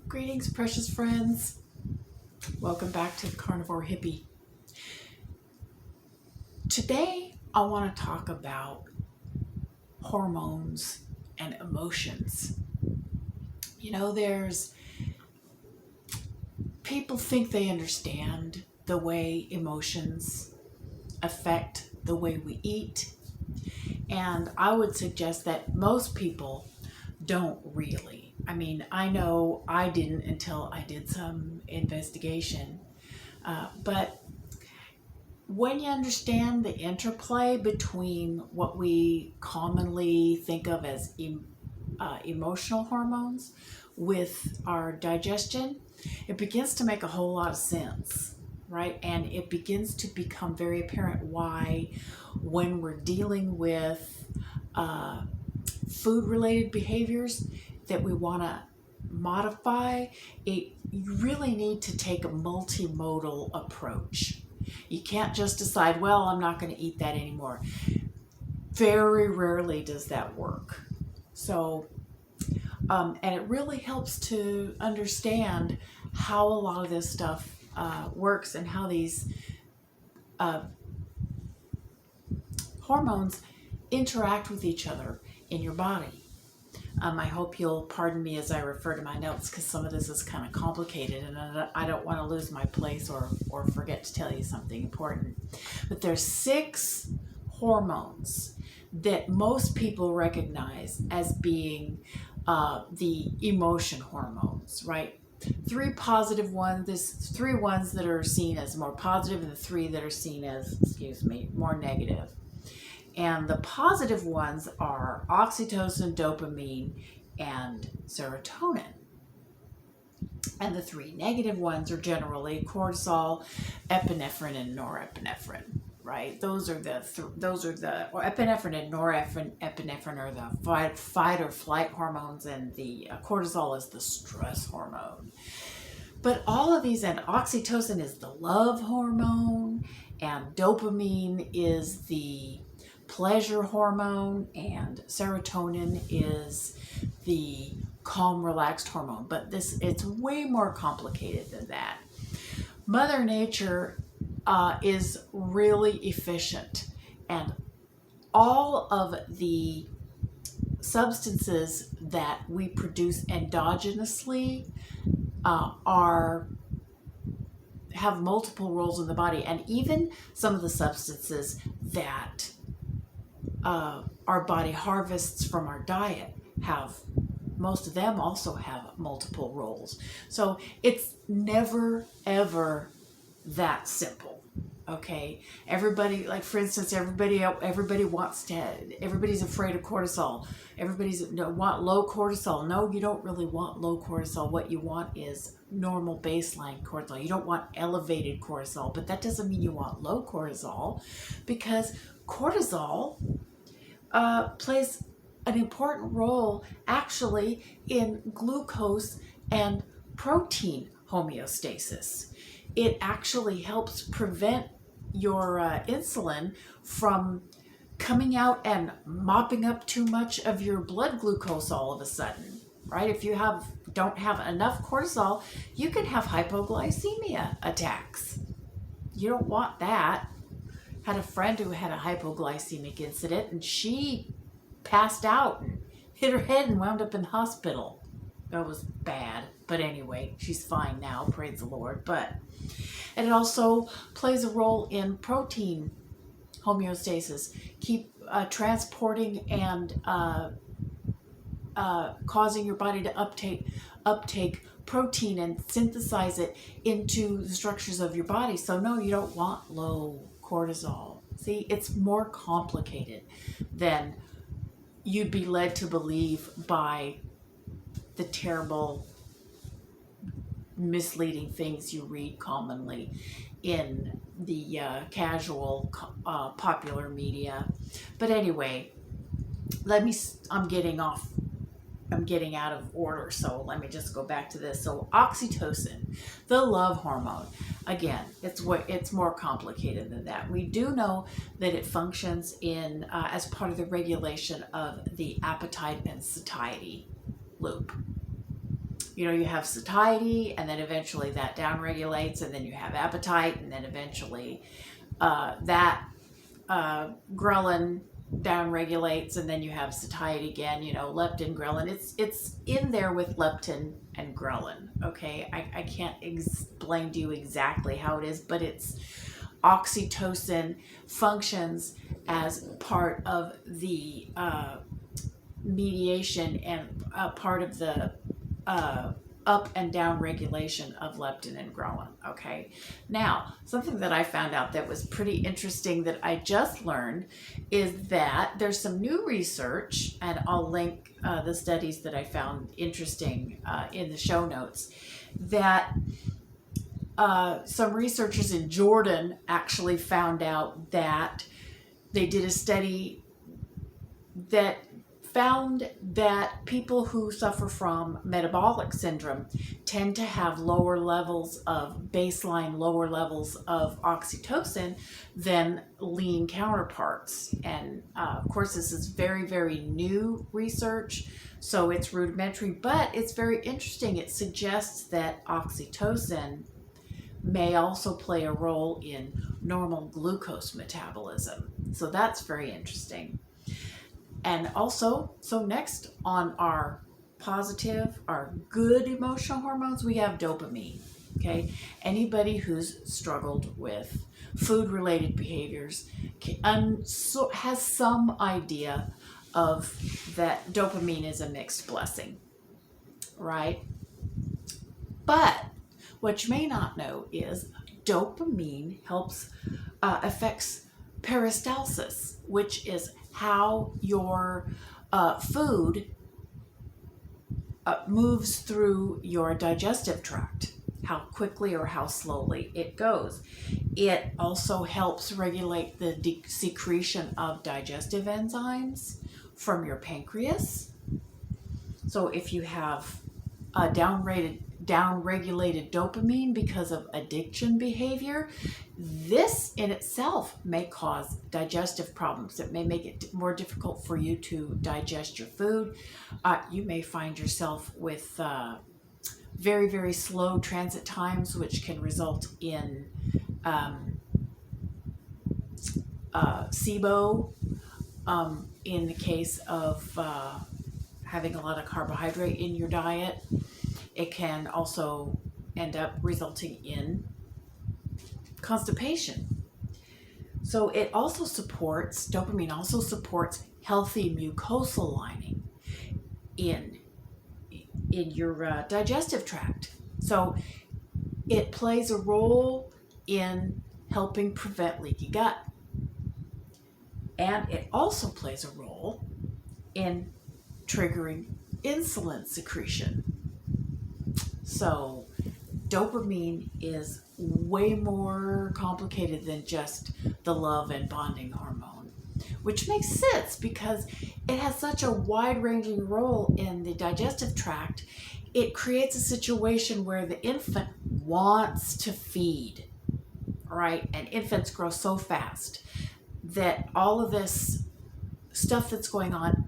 Greetings, precious friends. Welcome back to the Carnivore Hippie. Today, I want to talk about hormones and emotions. You know, people think they understand the way emotions affect the way we eat. And I would suggest that most people don't really. I mean, I know I didn't until I did some investigation. But when you understand the interplay between what we commonly think of as emotional hormones with our digestion, it begins to make a whole lot of sense, right? And it begins to become very apparent why, when we're dealing with food-related behaviors that we want to modify, you really need to take a multimodal approach. You can't just decide, well, I'm not going to eat that anymore. Very rarely does that work. So, and it really helps to understand how a lot of this stuff works and how these hormones interact with each other in your body. I hope you'll pardon me as I refer to my notes, because some of this is kind of complicated and I don't want to lose my place or forget to tell you something important. But there's 6 hormones that most people recognize as being the emotion hormones, right? 3 positive ones. There's 3 ones that are seen as more positive and the 3 that are seen as, more negative. And the positive ones are oxytocin, dopamine, and serotonin. And the 3 negative ones are generally cortisol, epinephrine, and norepinephrine. Right? Those are the epinephrine and norepinephrine are the fight or flight hormones, and the cortisol is the stress hormone. But all of these, and oxytocin is the love hormone, and dopamine is the pleasure hormone, and serotonin is the calm, relaxed hormone. But it's way more complicated than that. Mother Nature is really efficient, and all of the substances that we produce endogenously have multiple roles in the body, and even some of the substances that our body harvests from our diet most of them also have multiple roles. So it's never ever that simple. Okay, everybody, like for instance, everybody's afraid of cortisol. Want low cortisol. No, you don't really want low cortisol. What you want is normal baseline cortisol. You don't want elevated cortisol, but that doesn't mean you want low cortisol, because cortisol plays an important role actually in glucose and protein homeostasis. It actually helps prevent your insulin from coming out and mopping up too much of your blood glucose all of a sudden, right? If you don't have enough cortisol, you can have hypoglycemia attacks. You don't want that. Had a friend who had a hypoglycemic incident, and she passed out and hit her head and wound up in the hospital. That was bad. But anyway, she's fine now, praise the Lord. And it also plays a role in protein homeostasis. Keep transporting and causing your body to uptake protein and synthesize it into the structures of your body. So no, you don't want low cortisol. See, it's more complicated than you'd be led to believe by the terrible, misleading things you read commonly in the casual popular media. But anyway, I'm getting out of order, so let me just go back to this. So oxytocin, the love hormone, again, it's more complicated than that. We do know that it functions in as part of the regulation of the appetite and satiety loop. You have satiety, and then eventually that downregulates, and then you have appetite, and then eventually that ghrelin downregulates, and then you have satiety again. Leptin, ghrelin. It's in there with leptin and ghrelin. Okay, I can't explain to you exactly how it is, but it's oxytocin functions as part of the mediation and part of the up and down regulation of leptin and ghrelin. Okay, now something that I found out that was pretty interesting that I just learned is that there's some new research, and I'll link the studies that I found interesting in the show notes, that some researchers in Jordan actually found out that they did a study that found that people who suffer from metabolic syndrome tend to have lower levels of oxytocin than lean counterparts. And of course, this is very, very new research, so it's rudimentary, but it's very interesting. It suggests that oxytocin may also play a role in normal glucose metabolism. So that's very interesting. And also, so next on our good emotional hormones, we have dopamine. Okay, anybody who's struggled with food-related behaviors has some idea of that dopamine is a mixed blessing, right? But what you may not know is dopamine affects peristalsis, which is how your food moves through your digestive tract, how quickly or how slowly it goes. It also helps regulate the secretion of digestive enzymes from your pancreas. So if you have a downregulated dopamine because of addiction behavior, this in itself may cause digestive problems. It may make it more difficult for you to digest your food. You may find yourself with very, very slow transit times, which can result in SIBO in the case of having a lot of carbohydrate in your diet. It can also end up resulting in constipation. So dopamine also supports healthy mucosal lining in your digestive tract. So it plays a role in helping prevent leaky gut. And it also plays a role in triggering insulin secretion. So dopamine is way more complicated than just the love and bonding hormone, which makes sense because it has such a wide-ranging role in the digestive tract. It creates a situation where the infant wants to feed, right? And infants grow so fast that all of this stuff that's going on,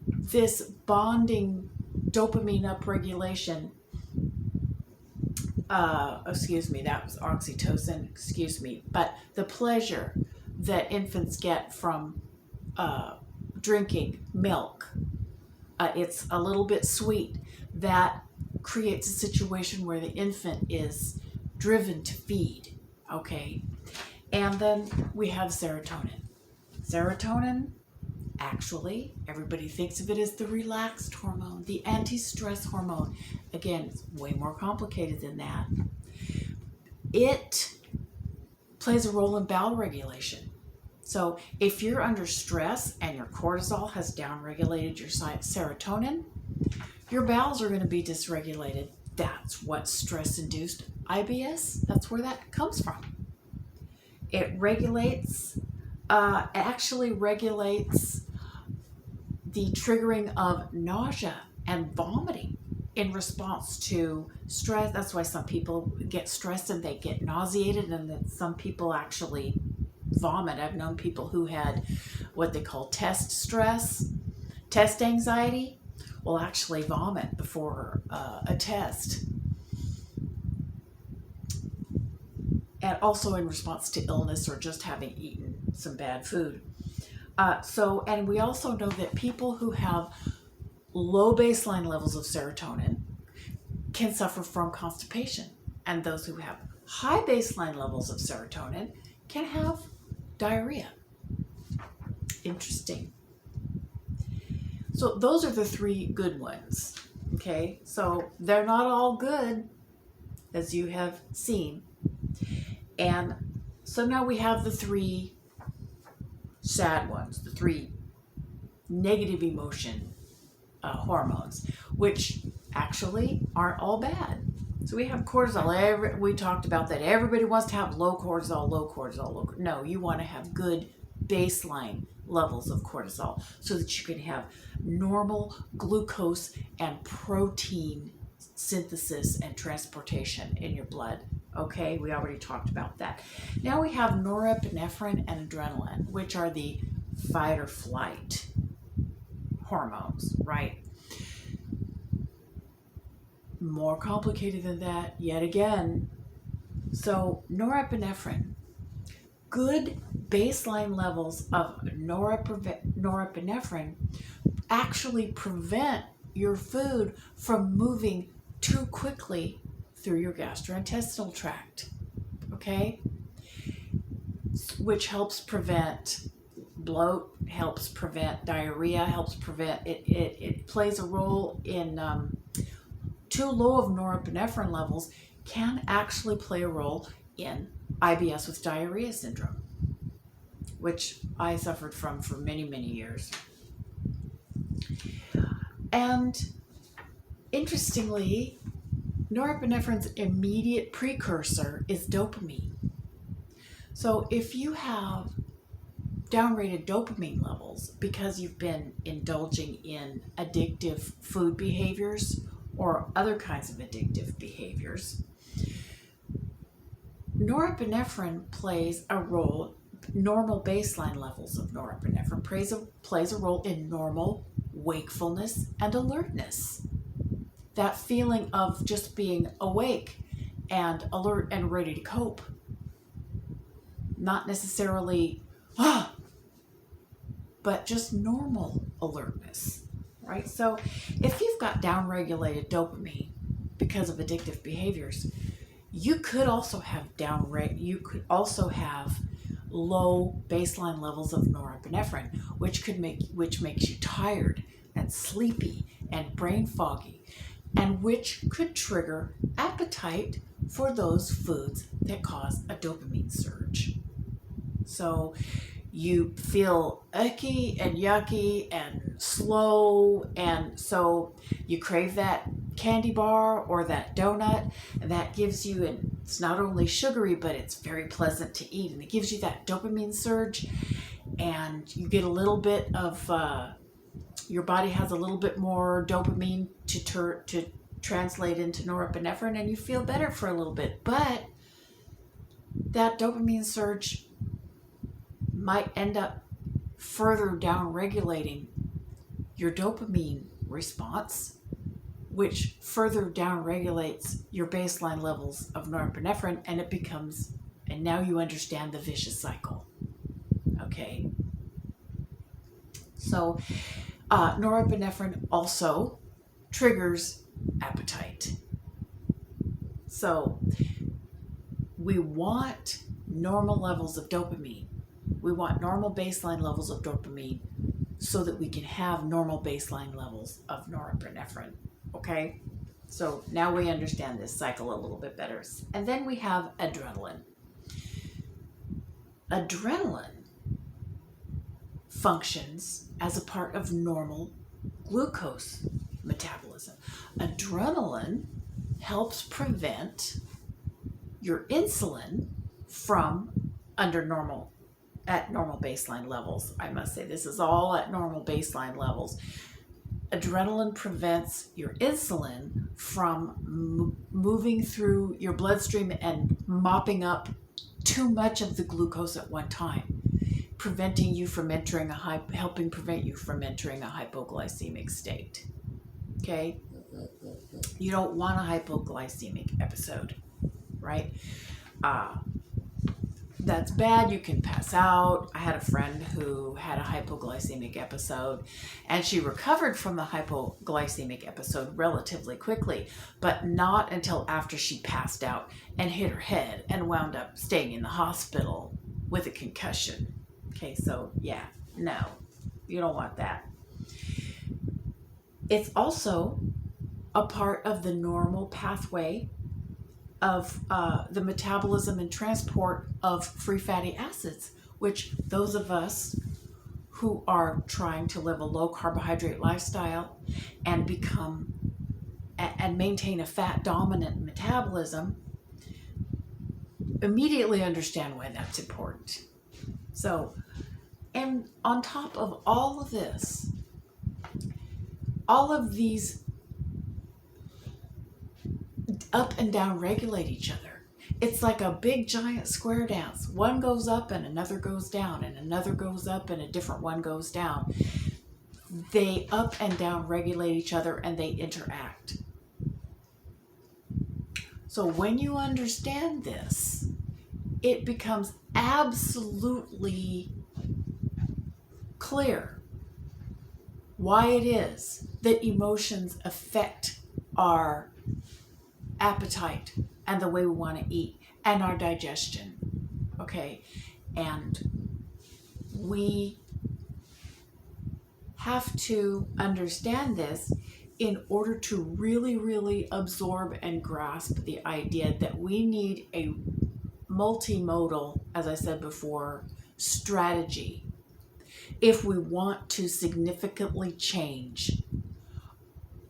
this bonding dopamine upregulation, that was oxytocin, but the pleasure that infants get from drinking milk, it's a little bit sweet, that creates a situation where the infant is driven to feed, okay? And then we have serotonin. Serotonin, actually, everybody thinks of it as the relaxed hormone, the anti-stress hormone. Again, it's way more complicated than that. It plays a role in bowel regulation. So if you're under stress and your cortisol has downregulated your serotonin, your bowels are going to be dysregulated. That's what stress-induced IBS, that's where that comes from. It actually regulates the triggering of nausea and vomiting in response to stress. That's why some people get stressed and they get nauseated, and then some people actually vomit. I've known people who had what they call test anxiety, will actually vomit before a test. And also in response to illness or just having eaten some bad food. And we also know that people who have low baseline levels of serotonin can suffer from constipation. And those who have high baseline levels of serotonin can have diarrhea. Interesting. So those are the three good ones. Okay, so they're not all good, as you have seen. And so now we have the three sad ones, the three negative emotion hormones, which actually aren't all bad. So we have cortisol. We talked about that. Everybody wants to have low cortisol, low cortisol. No, you want to have good baseline levels of cortisol so that you can have normal glucose and protein synthesis and transportation in your blood. Okay, we already talked about that. Now we have norepinephrine and adrenaline, which are the fight or flight hormones, right? More complicated than that yet again. So norepinephrine, good baseline levels of norepinephrine actually prevent your food from moving too quickly through your gastrointestinal tract, okay? Which helps prevent bloat, helps prevent diarrhea, helps prevent, it plays a role in, too low of norepinephrine levels can actually play a role in IBS with diarrhea syndrome, which I suffered from for many, many years. And interestingly, norepinephrine's immediate precursor is dopamine. So if you have downrated dopamine levels because you've been indulging in addictive food behaviors or other kinds of addictive behaviors, norepinephrine plays a role. Normal baseline levels of norepinephrine plays a role in normal wakefulness and alertness. That feeling of just being awake and alert and ready to cope. Not necessarily, but just normal alertness, right? So if you've got downregulated dopamine because of addictive behaviors, you could also have low baseline levels of norepinephrine, which makes you tired and sleepy and brain foggy, and which could trigger appetite for those foods that cause a dopamine surge. So you feel icky and yucky and slow, and so you crave that candy bar or that donut, and that gives you, and it's not only sugary, but it's very pleasant to eat, and it gives you that dopamine surge, and you get a little bit of, your body has a little bit more dopamine to translate into norepinephrine, and you feel better for a little bit. But that dopamine surge might end up further down regulating your dopamine response, which further down regulates your baseline levels of norepinephrine, and now you understand the vicious cycle. Okay. So norepinephrine also triggers appetite. So we want normal levels of dopamine. We want normal baseline levels of dopamine so that we can have normal baseline levels of norepinephrine. Okay? So now we understand this cycle a little bit better. And then we have adrenaline. Adrenaline functions as a part of normal glucose metabolism. Adrenaline helps prevent your insulin from at normal baseline levels. I must say, this is all at normal baseline levels. Adrenaline prevents your insulin from moving through your bloodstream and mopping up too much of the glucose at one time, helping prevent you from entering a hypoglycemic state. Okay? You don't want a hypoglycemic episode, right? That's bad. You can pass out. I had a friend who had a hypoglycemic episode, and she recovered from the hypoglycemic episode relatively quickly, but not until after she passed out and hit her head and wound up staying in the hospital with a concussion. Okay, so yeah, no, you don't want that. It's also a part of the normal pathway of the metabolism and transport of free fatty acids, which those of us who are trying to live a low carbohydrate lifestyle and become and maintain a fat dominant metabolism immediately understand why that's important. So, and on top of all of this, all of these up and down regulate each other. It's like a big giant square dance. One goes up and another goes down, and another goes up and a different one goes down. They up and down regulate each other, and they interact. So when you understand this, it becomes absolutely clear why it is that emotions affect our appetite and the way we want to eat and our digestion. Okay, and we have to understand this in order to really, really absorb and grasp the idea that we need a multimodal, as I said before, strategy if we want to significantly change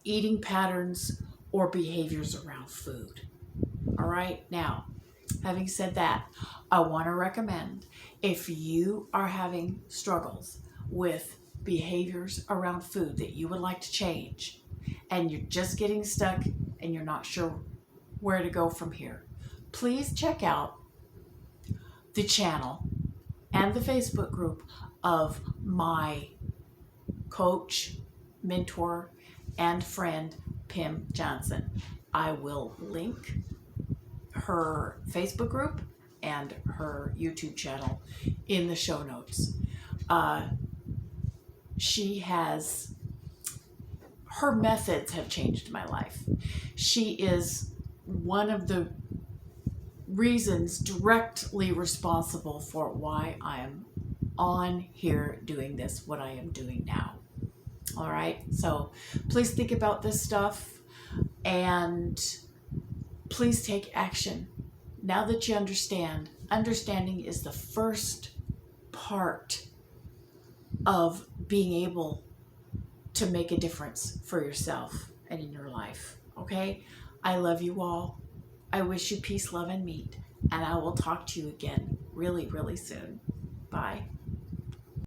eating patterns or behaviors around food. All right, now, having said that, I want to recommend if you are having struggles with behaviors around food that you would like to change and you're just getting stuck and you're not sure where to go from here, please check out the channel and the Facebook group of my coach, mentor, and friend, Pim Johnson. I will link her Facebook group and her YouTube channel in the show notes. Her methods have changed my life. She is one of the reasons directly responsible for why I am on here doing this, what I am doing now. All right, so please think about this stuff and please take action. Now that you understand, understanding is the first part of being able to make a difference for yourself and in your life. Okay, I love you all. I wish you peace, love, and meat, and I will talk to you again really, really soon. Bye.